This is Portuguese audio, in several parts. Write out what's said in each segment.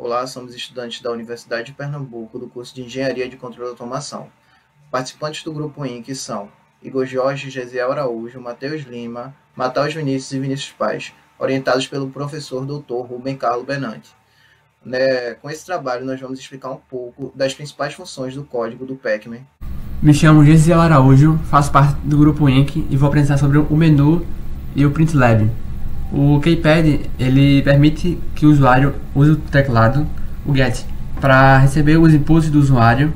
Olá, somos estudantes da Universidade de Pernambuco do curso de Engenharia de Controle e Automação. Participantes do grupo INC são Igor Jorge, Gesiel Araújo, Matheus Lima, Matheus Vinícius e Vinícius Paz, orientados pelo professor Dr. Rubem Carlos Benante. Com esse trabalho, nós vamos explicar um pouco das principais funções do código do Pac-Man. Me chamo Gesiel Araújo, faço parte do grupo INC e vou apresentar sobre o menu e o Print Lab. O Keypad ele permite que o usuário use o teclado, o GET, para receber os inputs do usuário.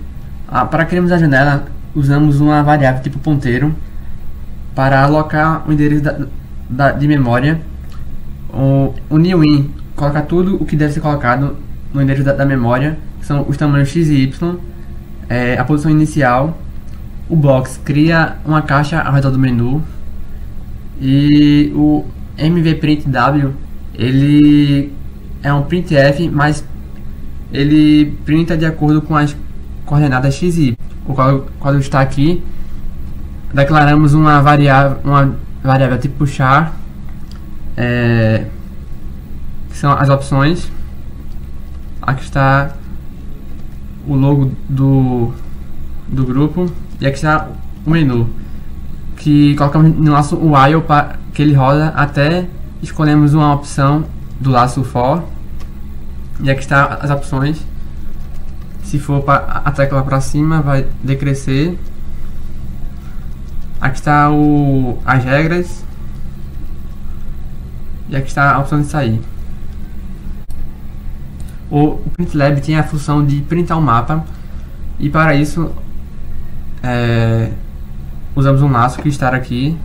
Para criarmos a janela, usamos uma variável tipo ponteiro para alocar o endereço de memória. O newIn coloca tudo o que deve ser colocado no endereço da memória, que são os tamanhos x e y, a posição inicial. O Blocks cria uma caixa ao redor do menu e o MVPrintW ele é um printf, mas ele printa de acordo com as coordenadas x e y. O código está aqui. Declaramos uma variável tipo char, que são as opções. Aqui está o logo do grupo e aqui está o menu, que colocamos no laço while para que ele roda até escolhemos uma opção do laço for. E aqui está as opções. Se for a tecla para cima, vai decrescer. Aqui está as regras. E aqui está a opção de sair. O PrintLab tem a função de printar um mapa. E para isso, usamos um laço que está aqui.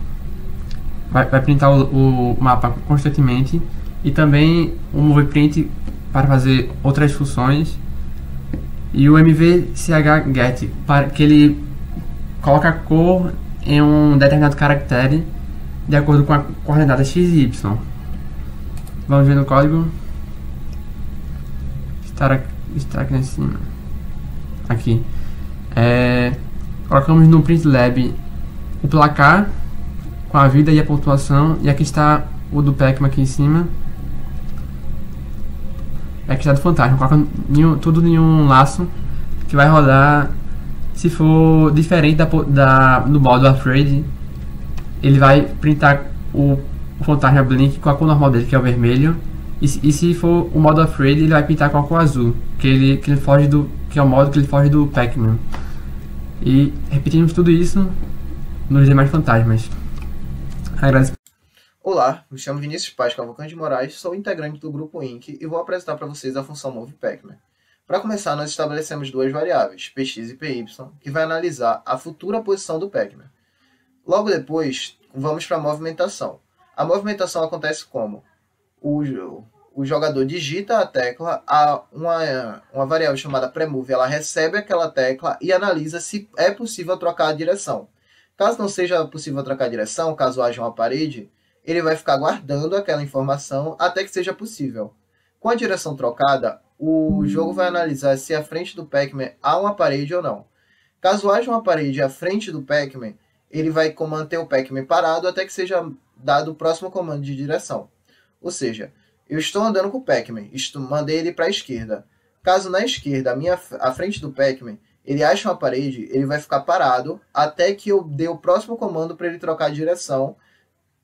Vai printar o mapa constantemente. E também o MovePrint para fazer outras funções. E o MVCHGet para que ele coloque a cor em um determinado caractere de acordo com a coordenada x e y. Vamos ver no código. Está aqui em cima. Aqui. Colocamos no PrintLab o placar com a vida e a pontuação. E aqui está o do Pac-Man aqui em cima. Aqui está do fantasma. Coloca tudo em um laço que vai rodar. Se for diferente do modo Afraid, ele vai printar o fantasma Blink com a cor normal dele, que é o vermelho. E se for o modo Afraid, ele vai pintar com a cor azul, que é o modo que ele foge do Pac-Man. E repetimos tudo isso nos demais fantasmas. Agradeço. Olá, me chamo Vinícius Paz Cavalcante de Moraes, sou integrante do grupo INC e vou apresentar para vocês a função MovePacman. Para começar, nós estabelecemos duas variáveis, px e py, que vai analisar a futura posição do Pac-Man. Logo depois, vamos para a movimentação. A movimentação acontece como? O jogador digita a tecla, uma variável chamada preMove, ela recebe aquela tecla e analisa se é possível trocar a direção. Caso não seja possível trocar a direção, caso haja uma parede, ele vai ficar guardando aquela informação até que seja possível. Com a direção trocada, o jogo vai analisar se à frente do Pac-Man há uma parede ou não. Caso haja uma parede à frente do Pac-Man, ele vai manter o Pac-Man parado até que seja dado o próximo comando de direção. Ou seja, eu estou andando com o Pac-Man, mandei ele para a esquerda. Caso na esquerda, à frente do Pac-Man, ele acha uma parede, ele vai ficar parado até que eu dê o próximo comando para ele trocar a direção,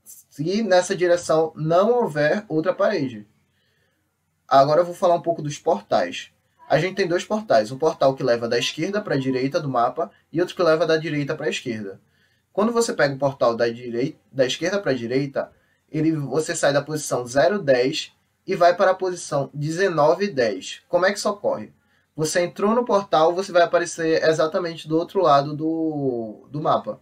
se nessa direção não houver outra parede. Agora eu vou falar um pouco dos portais. A gente tem dois portais, um portal que leva da esquerda para a direita do mapa e outro que leva da direita para a esquerda. Quando você pega o portal da esquerda para a direita, você sai da posição 0,10 e vai para a posição 19,10. Como é que isso ocorre? Você entrou no portal, você vai aparecer exatamente do outro lado do mapa.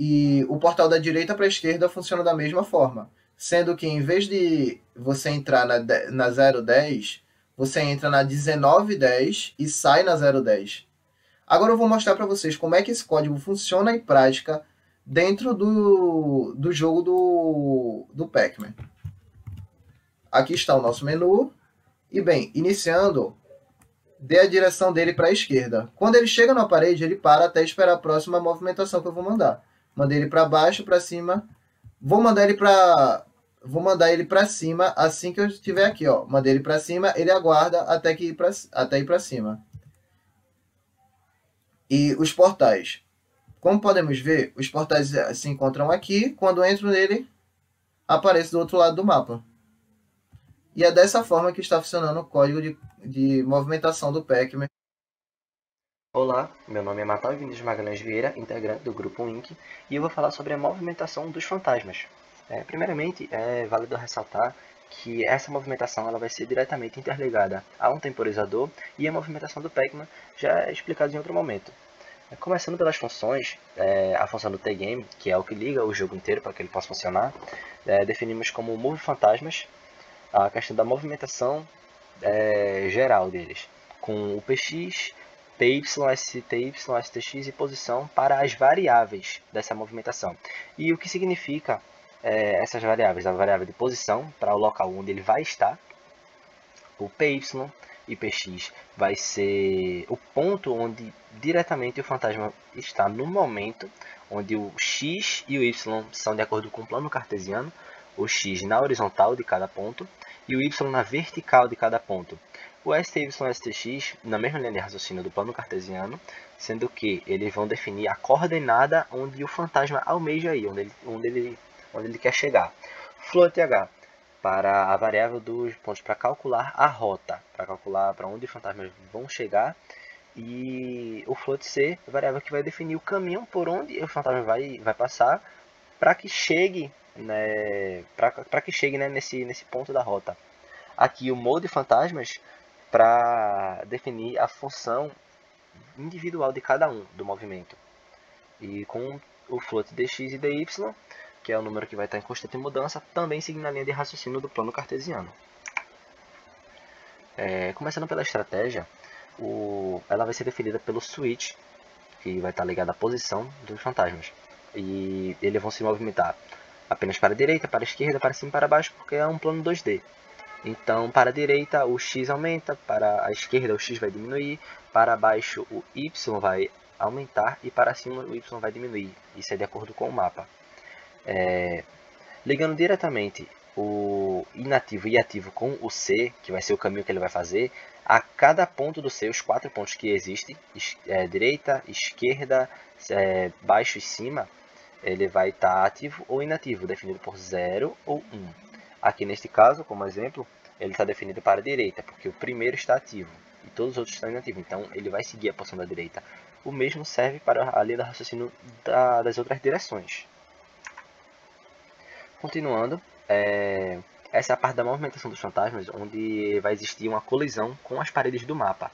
E o portal da direita para a esquerda funciona da mesma forma, sendo que em vez de você entrar na 0,10, você entra na 19,10 e sai na 0,10. Agora eu vou mostrar para vocês como é que esse código funciona em prática dentro do jogo do Pac-Man. Aqui está o nosso menu. E bem, iniciando, dê a direção dele para a esquerda. Quando ele chega na parede, ele para até esperar a próxima movimentação que eu vou mandar. Mandei ele para baixo, para cima. Vou mandar ele para Vou mandar ele para cima assim que eu estiver aqui, ó. Mandei ele para cima, ele aguarda até ir para cima. E os portais. Como podemos ver, os portais se encontram aqui. Quando entro nele, aparece do outro lado do mapa. E é dessa forma que está funcionando o código de movimentação do Pac-Man. Olá, meu nome é Matal Vinícius Magalhães Vieira, integrante do Grupo Inc, e eu vou falar sobre a movimentação dos fantasmas. Primeiramente, é válido ressaltar que essa movimentação ela vai ser diretamente interligada a um temporizador e a movimentação do Pac-Man já é explicada em outro momento. Começando pelas funções, a função do T-Game, que é o que liga o jogo inteiro para que ele possa funcionar, definimos como Move Fantasmas a questão da movimentação geral deles, com o PX, PY, STY, STX e posição para as variáveis dessa movimentação. E o que significa essas variáveis? A variável de posição para o local onde ele vai estar, o PY e PX vai ser o ponto onde diretamente o fantasma está no momento, onde o X e o Y são de acordo com o plano cartesiano, o X na horizontal de cada ponto e o Y na vertical de cada ponto. O STY e STX na mesma linha de raciocínio do plano cartesiano, sendo que eles vão definir a coordenada onde o fantasma almeja ir, onde ele quer chegar. Float H para a variável dos pontos para calcular a rota, para calcular para onde os fantasmas vão chegar, e o float C, a variável que vai definir o caminho por onde o fantasma vai passar para que chegue, né, nesse ponto da rota. Aqui o mode fantasmas para definir a função individual de cada um do movimento. E com o float dx e dy, que é o número que vai estar em constante mudança, também seguindo a linha de raciocínio do plano cartesiano. Começando pela estratégia, ela vai ser definida pelo switch, que vai estar ligado à posição dos fantasmas. E eles vão se movimentar apenas para a direita, para a esquerda, para cima e para baixo, porque é um plano 2D. Então, para a direita, o X aumenta, para a esquerda, o X vai diminuir, para baixo, o Y vai aumentar e para cima, o Y vai diminuir. Isso é de acordo com o mapa. Ligando diretamente o inativo e ativo com o C, que vai ser o caminho que ele vai fazer, a cada ponto do C, os 4 pontos que existem, direita, esquerda, baixo e cima, ele vai estar ativo ou inativo, definido por 0 ou 1. Aqui neste caso, como exemplo, ele está definido para a direita, porque o primeiro está ativo e todos os outros estão inativos, então ele vai seguir a posição da direita. O mesmo serve para a linha de raciocínio das outras direções. Continuando, essa é a parte da movimentação dos fantasmas, onde vai existir uma colisão com as paredes do mapa.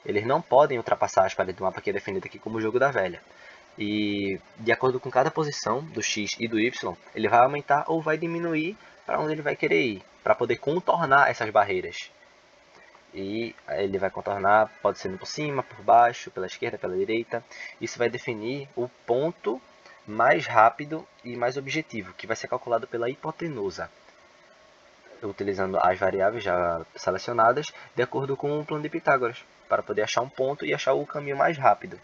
Eles não podem ultrapassar as paredes do mapa, que é definida aqui como o jogo da velha. E de acordo com cada posição do X e do Y, ele vai aumentar ou vai diminuir para onde ele vai querer ir, para poder contornar essas barreiras. E ele vai contornar, pode ser por cima, por baixo, pela esquerda, pela direita. Isso vai definir o ponto mais rápido e mais objetivo, que vai ser calculado pela hipotenusa, utilizando as variáveis já selecionadas de acordo com o plano de Pitágoras, para poder achar um ponto e achar o caminho mais rápido.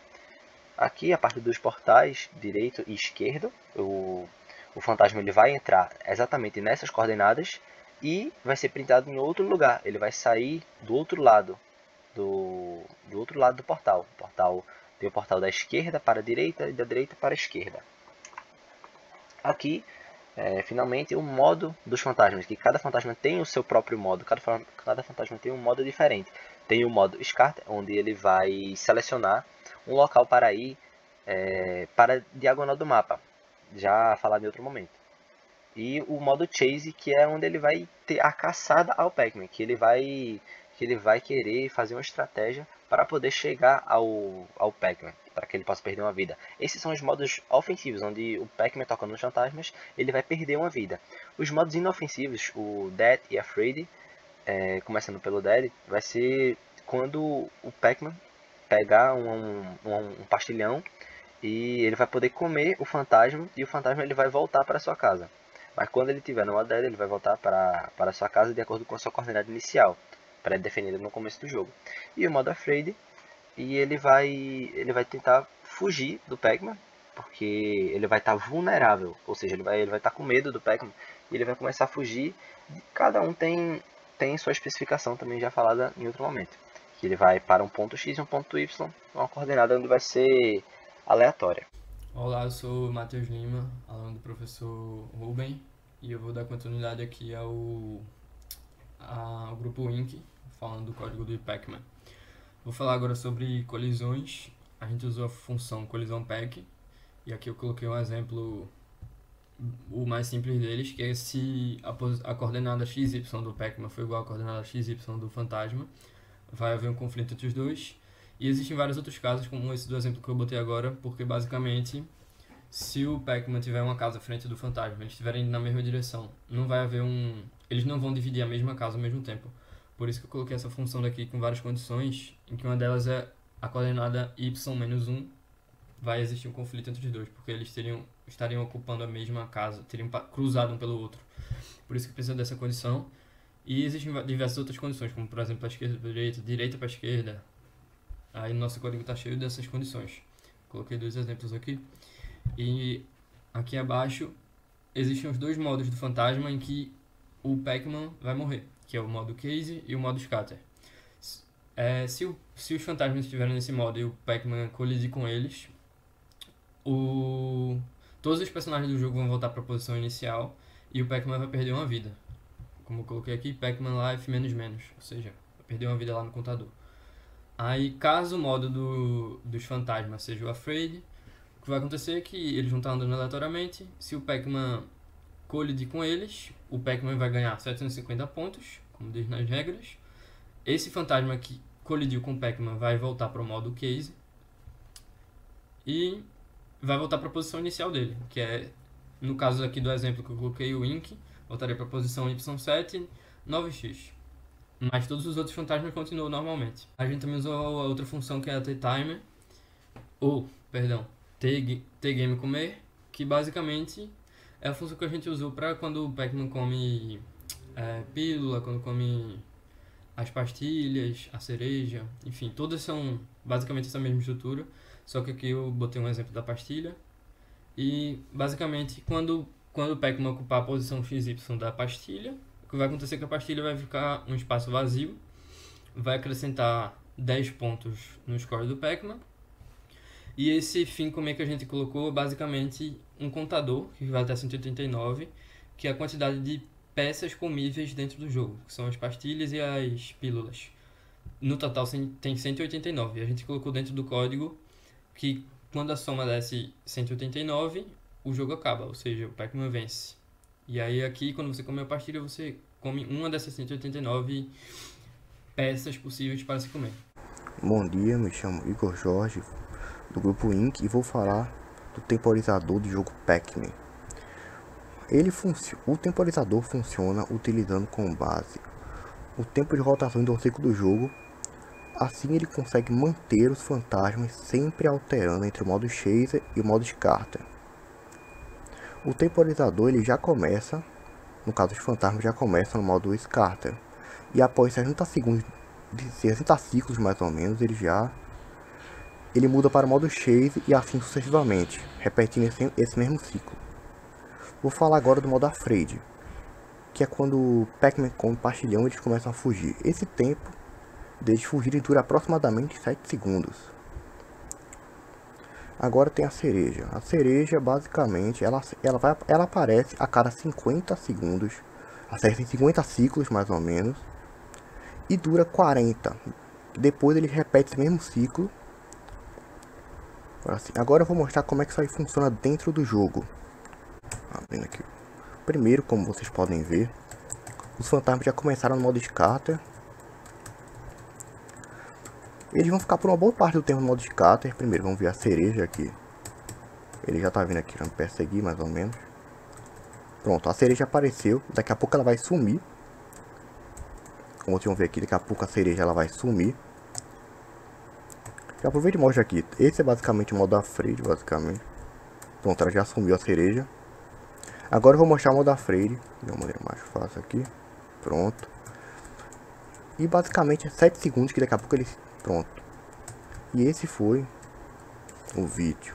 Aqui, a parte dos portais, direito e esquerdo, o fantasma ele vai entrar exatamente nessas coordenadas e vai ser printado em outro lugar. Ele vai sair do outro lado do portal. Tem o portal da esquerda para a direita e da direita para a esquerda. Aqui, finalmente, o modo dos fantasmas, que cada fantasma tem o seu próprio modo, cada fantasma tem um modo diferente. Tem o modo Scatter, onde ele vai selecionar um local para ir para a diagonal do mapa, já falado em outro momento. E o modo Chase, que é onde ele vai ter a caçada ao Pac-Man, que ele vai querer fazer uma estratégia para poder chegar ao Pac-Man, para que ele possa perder uma vida. Esses são os modos ofensivos, onde o Pac-Man tocando nos fantasmas, ele vai perder uma vida. Os modos inofensivos, o Dead e Afraid, começando pelo Dead, vai ser quando o Pac-Man pegar um pastilhão e ele vai poder comer o fantasma e o fantasma ele vai voltar para sua casa. Mas quando ele tiver no modo Dead, ele vai voltar para a sua casa de acordo com a sua coordenada inicial, pré-definida no começo do jogo. E o modo Afraid, e ele vai tentar fugir do Pac-Man porque ele vai estar vulnerável, ou seja, ele vai estar com medo do Pac-Man e ele vai começar a fugir. Cada um tem sua especificação também já falada em outro momento, que ele vai para um ponto X e um ponto Y, uma coordenada onde vai ser aleatória. Olá, eu sou o Matheus Lima, aluno do professor Ruben, e eu vou dar continuidade aqui ao grupo INC, falando do código do Pac-Man. Vou falar agora sobre colisões. A gente usou a função colisão pack, e aqui eu coloquei um exemplo, o mais simples deles, que é se a coordenada XY do Pac-Man for igual à coordenada XY do fantasma, vai haver um conflito entre os dois. E existem vários outros casos, como esse do exemplo que eu botei agora, porque basicamente, se o Pac-Man tiver uma casa à frente do fantasma, eles estiverem indo na mesma direção, não vai haver eles não vão dividir a mesma casa ao mesmo tempo. Por isso que eu coloquei essa função daqui com várias condições, em que uma delas é a coordenada y-1, vai existir um conflito entre os dois, porque eles estariam ocupando a mesma casa, teriam cruzado um pelo outro. Por isso que precisa dessa condição. E existem diversas outras condições, como por exemplo a esquerda para a direita, direita para a esquerda. Aí o nosso código está cheio dessas condições. Coloquei 2 exemplos aqui. E aqui abaixo existem os 2 modos do fantasma em que o Pac-Man vai morrer, que é o modo Case e o modo Scatter. Se os fantasmas estiverem nesse modo e o Pac-Man colidir com eles, todos os personagens do jogo vão voltar para a posição inicial e o Pac-Man vai perder uma vida. Como eu coloquei aqui, Pac-Man Life menos, ou seja, vai perder uma vida lá no contador. Aí, caso o modo dos fantasmas seja o Afraid, o que vai acontecer é que eles vão estar andando aleatoriamente. Se o Pac-Man colidir com eles, o Pac-Man vai ganhar 750 pontos, como diz nas regras. Esse fantasma que colidiu com o Pac-Man vai voltar para o modo Case e vai voltar para a posição inicial dele, que é, no caso aqui do exemplo que eu coloquei, o Ink, voltaria para a posição Y7, 9x. Mas todos os outros fantasmas continuam normalmente. A gente também usou a outra função que é a T-Timer, T-Game Comer, que basicamente é a função que a gente usou para quando o Pac-Man come pílula, quando come as pastilhas, a cereja, enfim, todas são basicamente essa mesma estrutura, só que aqui eu botei um exemplo da pastilha. E basicamente quando o Pac-Man ocupar a posição XY da pastilha, o que vai acontecer é que a pastilha vai ficar um espaço vazio, vai acrescentar 10 pontos no score do Pac-Man. E esse fim comer que a gente colocou é basicamente um contador, que vai até 189, que é a quantidade de peças comíveis dentro do jogo, que são as pastilhas e as pílulas. No total tem 189, e a gente colocou dentro do código que quando a soma desce 189, o jogo acaba, ou seja, o Pac-Man vence. E aí aqui, quando você come a pastilha, você come uma dessas 189 peças possíveis para se comer. Bom dia, me chamo Igor Jorge, do grupo INC, e vou falar do temporizador do jogo Pac-Man. O temporizador funciona utilizando como base o tempo de rotação do ciclo do jogo. Assim ele consegue manter os fantasmas sempre alternando entre o modo Chaser e o modo Scatter. O temporizador ele já começa, no caso dos fantasmas já começa no modo Scatter, e após 60 ciclos mais ou menos, ele muda para o modo Chase e assim sucessivamente, repetindo esse mesmo ciclo. Vou falar agora do modo Afraid, que é quando o Pac-Man come pastilhão e eles começam a fugir. Esse tempo deles fugirem dura aproximadamente 7 segundos. Agora tem a cereja. A cereja basicamente ela aparece a cada 50 segundos, em 50 ciclos mais ou menos, e dura 40. Depois ele repete esse mesmo ciclo. Agora eu vou mostrar como é que isso aí funciona dentro do jogo. Abrindo aqui. Primeiro, como vocês podem ver, os fantasmas já começaram no modo Scatter. Eles vão ficar por uma boa parte do tempo no modo Scatter. Primeiro, vamos ver a cereja aqui. Ele já tá vindo aqui pra me perseguir, mais ou menos. Pronto, a cereja apareceu. Daqui a pouco ela vai sumir. Como vocês vão ver aqui, daqui a pouco a cereja ela vai sumir. Já aproveito e mostro aqui. Esse é basicamente o modo Afraid, basicamente. Pronto, ela já sumiu a cereja. Agora eu vou mostrar o modo Afraid de uma maneira mais fácil aqui. Pronto. E basicamente é 7 segundos que daqui a pouco ele... Pronto. E esse foi o vídeo.